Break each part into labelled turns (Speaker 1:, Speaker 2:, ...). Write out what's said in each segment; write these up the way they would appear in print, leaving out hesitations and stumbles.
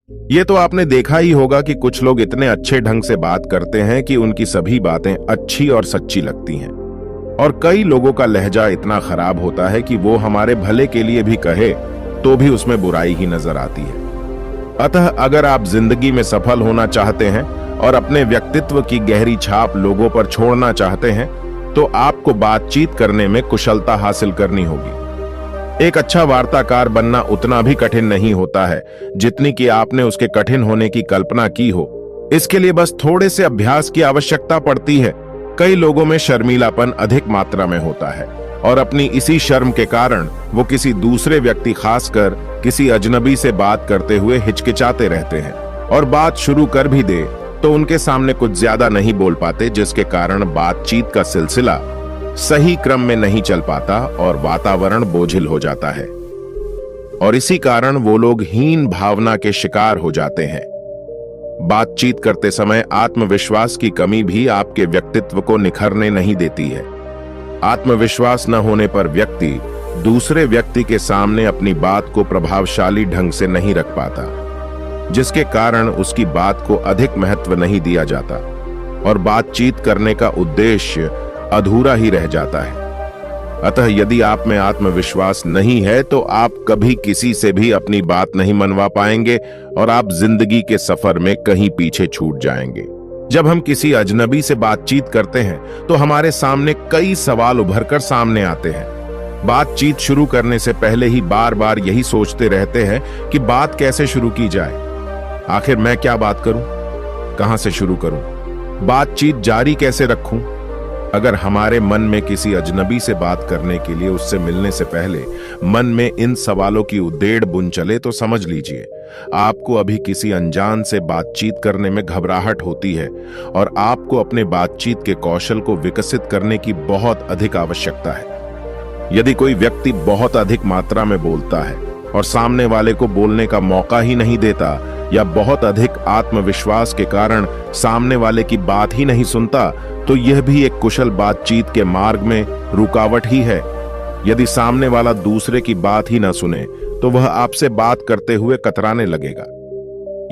Speaker 1: ये तो आपने देखा ही होगा कि कुछ लोग इतने अच्छे ढंग से बात करते हैं कि उनकी सभी बातें अच्छी और सच्ची लगती हैं, और कई लोगों का लहजा इतना खराब होता है कि वो हमारे भले के लिए भी कहे तो भी उसमें बुराई ही नजर आती है। अतः अगर आप जिंदगी में सफल होना चाहते हैं और अपने व्यक्तित्व की गहरी छाप लोगों पर छोड़ना चाहते हैं, तो आपको बातचीत करने में कुशलता हासिल करनी होगी। एक अच्छा वार्ताकार बनना उतना भी कठिन नहीं होता है जितनी कि आपने उसके कठिन होने की कल्पना की हो। इसके लिए बस थोड़े से अभ्यास की आवश्यकता पड़ती है। कई लोगों में शर्मीलापन अधिक मात्रा में होता है और अपनी इसी शर्म के कारण वो किसी दूसरे व्यक्ति, खासकर किसी अजनबी से बात करते हुए हिचकिचाते रहते हैं, और बात शुरू कर भी दे तो उनके सामने कुछ ज्यादा नहीं बोल पाते, जिसके कारण बातचीत का सिलसिला सही क्रम में नहीं चल पाता और वातावरण बोझिल हो जाता है, और इसी कारण वो लोग हीन भावना के शिकार हो जाते हैं। बातचीत करते समय आत्मविश्वास की कमी भी आपके व्यक्तित्व को निखरने नहीं देती है। आत्मविश्वास न होने पर व्यक्ति दूसरे व्यक्ति के सामने अपनी बात को प्रभावशाली ढंग से नहीं रख पाता, जिसके कारण उसकी बात को अधिक महत्व नहीं दिया जाता और बातचीत करने का उद्देश्य अधूरा ही रह जाता है। अतः यदि आप में आत्मविश्वास नहीं है तो आप कभी किसी से भी अपनी बात नहीं मनवा पाएंगे और आप जिंदगी के सफर में कहीं पीछे छूट जाएंगे। जब हम किसी अजनबी से बातचीत करते हैं तो हमारे सामने कई सवाल उभरकर सामने आते हैं। बातचीत शुरू करने से पहले ही बार बार यही सोचते रहते हैं कि बात कैसे शुरू की जाए, आखिर मैं क्या बात करूं, कहां से शुरू करूं, बातचीत जारी कैसे रखूं। अगर हमारे मन में किसी अजनबी से बात करने के लिए उससे मिलने से पहले मन में इन सवालों की उधेड़ बुन चले तो समझ लीजिए आपको अभी किसी अनजान से बातचीत करने में घबराहट होती है और आपको अपने बातचीत के कौशल को विकसित करने की बहुत अधिक आवश्यकता है। यदि कोई व्यक्ति बहुत अधिक मात्रा में बोलता है और सामने वाले को बोलने का मौका ही नहीं देता, या बहुत अधिक आत्मविश्वास के कारण सामने वाले की बात ही नहीं सुनता, तो यह भी एक कुशल बातचीत के मार्ग में रुकावट ही है। यदि सामने वाला दूसरे की बात ही ना सुने तो वह आपसे बात करते हुए कतराने लगेगा।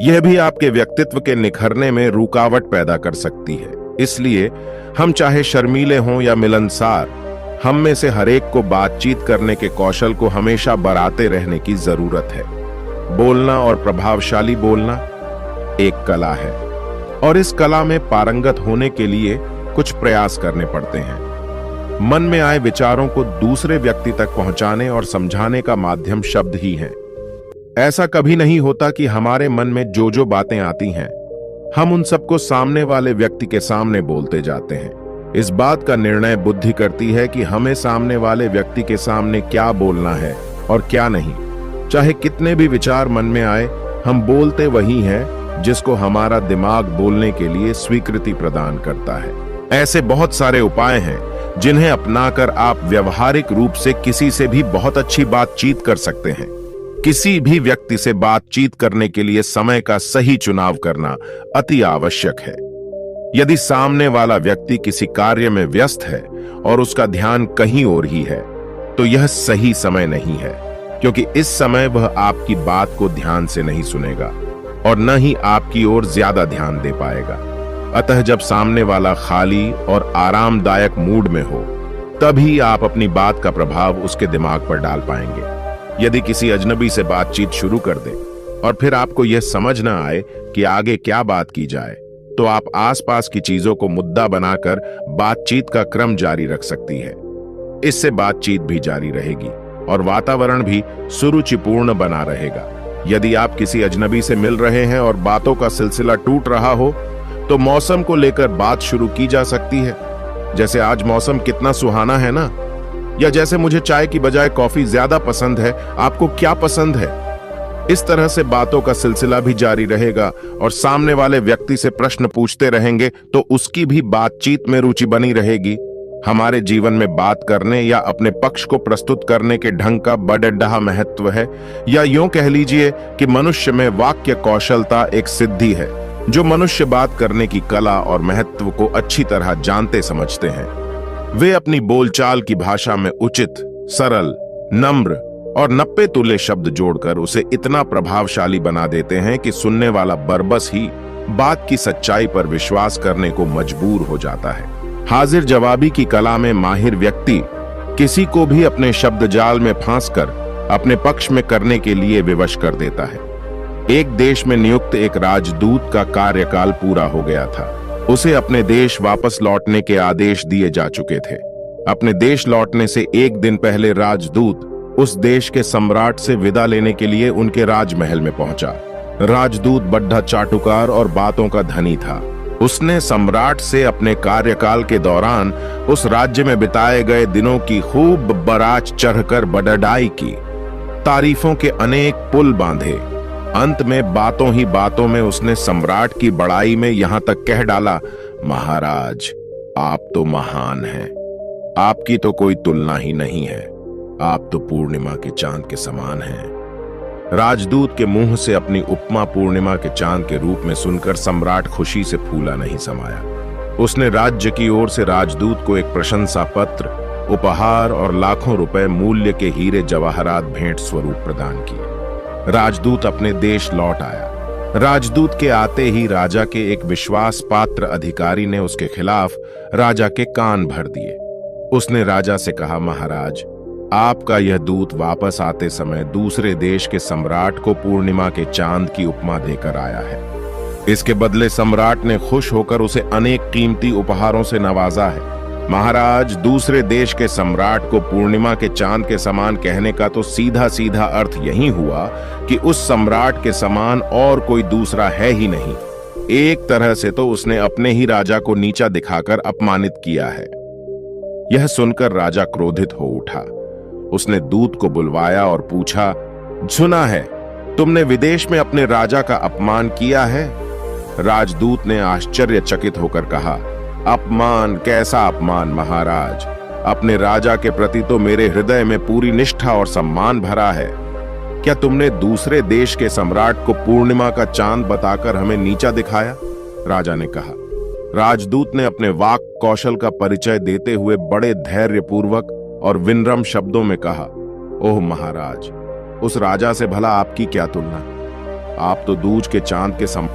Speaker 1: यह भी आपके व्यक्तित्व के निखरने में रुकावट पैदा कर सकती है। इसलिए हम चाहे शर्मीले हों या मिलनसार, हम में से हरेक को बातचीत करने के कौशल को हमेशा बढ़ाते रहने की जरूरत है। बोलना और प्रभावशाली बोलना एक कला है, और इस कला में पारंगत होने के लिए कुछ प्रयास करने पड़ते हैं। मन में आए विचारों को दूसरे व्यक्ति तक पहुंचाने और समझाने का माध्यम शब्द ही है। ऐसा कभी नहीं होता कि हमारे मन में जो जो बातें आती हैं हम उन सबको सामने वाले व्यक्ति के सामने बोलते जाते हैं। इस बात का निर्णय बुद्धि करती है कि हमें सामने वाले व्यक्ति के सामने क्या बोलना है और क्या नहीं। चाहे कितने भी विचार मन में आए, हम बोलते वही हैं जिसको हमारा दिमाग बोलने के लिए स्वीकृति प्रदान करता है। ऐसे बहुत सारे उपाय हैं जिन्हें अपनाकर आप व्यवहारिक रूप से किसी से भी बहुत अच्छी बातचीत कर सकते हैं। किसी भी व्यक्ति से बातचीत करने के लिए समय का सही चुनाव करना अति आवश्यक है। यदि सामने वाला व्यक्ति किसी कार्य में व्यस्त है और उसका ध्यान कहीं और ही है, तो यह सही समय नहीं है, क्योंकि इस समय वह आपकी बात को ध्यान से नहीं सुनेगा और न ही आपकी ओर ज्यादा ध्यान दे पाएगा। अतः जब सामने वाला खाली और आरामदायक मूड में हो, तभी आप अपनी बात का प्रभाव उसके दिमाग पर डाल पाएंगे। यदि किसी अजनबी से बातचीत शुरू कर दे और फिर आपको यह समझ न आए कि आगे क्या बात की जाए, तो आप आसपास की चीजों को मुद्दा बनाकर बातचीत का क्रम जारी रख सकती है। इससे बातचीत भी जारी रहेगी और वातावरण भी सुरुचिपूर्ण बना रहेगा। यदि आप किसी अजनबी से मिल रहे हैं और बातों का सिलसिला टूट रहा हो, तो मौसम को लेकर बात शुरू की जा सकती है। जैसे आज मौसम कितना सुहाना है ना, या जैसे मुझे चाय की बजाय कॉफी ज्यादा पसंद है, आपको क्या पसंद है। इस तरह से बातों का सिलसिला भी जारी रहेगा और सामने वाले व्यक्ति से प्रश्न पूछते रहेंगे तो उसकी भी बातचीत में रुचि बनी रहेगी। हमारे जीवन में बात करने या अपने पक्ष को प्रस्तुत करने के ढंग का बड़े महत्व है, या यूं कह लीजिए कि मनुष्य में वाक्य कौशलता एक सिद्धि है। जो मनुष्य बात करने की कला और महत्व को अच्छी तरह जानते समझते हैं, वे अपनी बोलचाल की भाषा में उचित, सरल, नम्र और 90 तुल्य शब्द जोड़कर उसे इतना प्रभावशाली बना देते हैं कि सुनने वाला बरबस ही बात की सच्चाई पर विश्वास करने को मजबूर हो जाता है। हाजिर जवाबी की कला में माहिर व्यक्ति किसी को भी अपने शब्द जाल में फांसकर अपने पक्ष में करने के लिए विवश कर देता है। एक देश में नियुक्त एक राजदूत का कार्यकाल पूरा हो गया था। उसे अपने देश वापस लौटने के आदेश दिए जा चुके थे। अपने देश लौटने से एक दिन पहले राजदूत उस देश के सम्राट से विदा लेने के लिए उनके राजमहल में पहुंचा। राजदूत बड्ढा चाटुकार और बातों का धनी था। उसने सम्राट से अपने कार्यकाल के दौरान उस राज्य में बिताए गए दिनों की खूब बरात चढ़कर बड़ाई की, तारीफों के अनेक पुल बांधे। अंत में बातों ही बातों में उसने सम्राट की बड़ाई में यहां तक कह डाला, महाराज आप तो महान हैं, आपकी तो कोई तुलना ही नहीं है, आप तो पूर्णिमा के चांद के समान हैं। राजदूत के मुंह से अपनी उपमा पूर्णिमा के चांद के रूप में सुनकर सम्राट खुशी से फूला नहीं समाया। उसने राज्य की ओर से राजदूत को एक प्रशंसा पत्र, उपहार और लाखों रुपए मूल्य के हीरे जवाहरात भेंट स्वरूप प्रदान किए। राजदूत अपने देश लौट आया। राजदूत के आते ही राजा के एक विश्वास पात्र अधिकारी ने उसके खिलाफ राजा के कान भर दिए। उसने राजा से कहा, महाराज आपका यह दूत वापस आते समय दूसरे देश के सम्राट को पूर्णिमा के चांद की उपमा देकर आया है। इसके बदले सम्राट ने खुश होकर उसे अनेक कीमती उपहारों से नवाजा है। महाराज दूसरे देश के सम्राट को पूर्णिमा के चांद के समान कहने का तो सीधा सीधा अर्थ यही हुआ कि उस सम्राट के समान और कोई दूसरा है ही नहीं। एक तरह से तो उसने अपने ही राजा को नीचा दिखाकर अपमानित किया है। यह सुनकर राजा क्रोधित हो उठा। उसने दूत को बुलवाया और पूछा, सुना है तुमने विदेश में अपने राजा का अपमान किया है? राजदूत ने आश्चर्यचकित होकर कहा, अपमान? कैसा अपमान महाराज? अपने राजा के प्रति तो मेरे हृदय में पूरी निष्ठा और सम्मान भरा है। क्या तुमने दूसरे देश के सम्राट को पूर्णिमा का चांद बताकर हमें नीचा दिखाया? राजा ने कहा। राजदूत ने अपने वाक कौशल का परिचय देते हुए बड़े धैर्यपूर्वक और विनम्र शब्दों में कहा, ओह महाराज, उस राजा से भला आपकी क्या तुलना? आप तो दूज के चांद के सम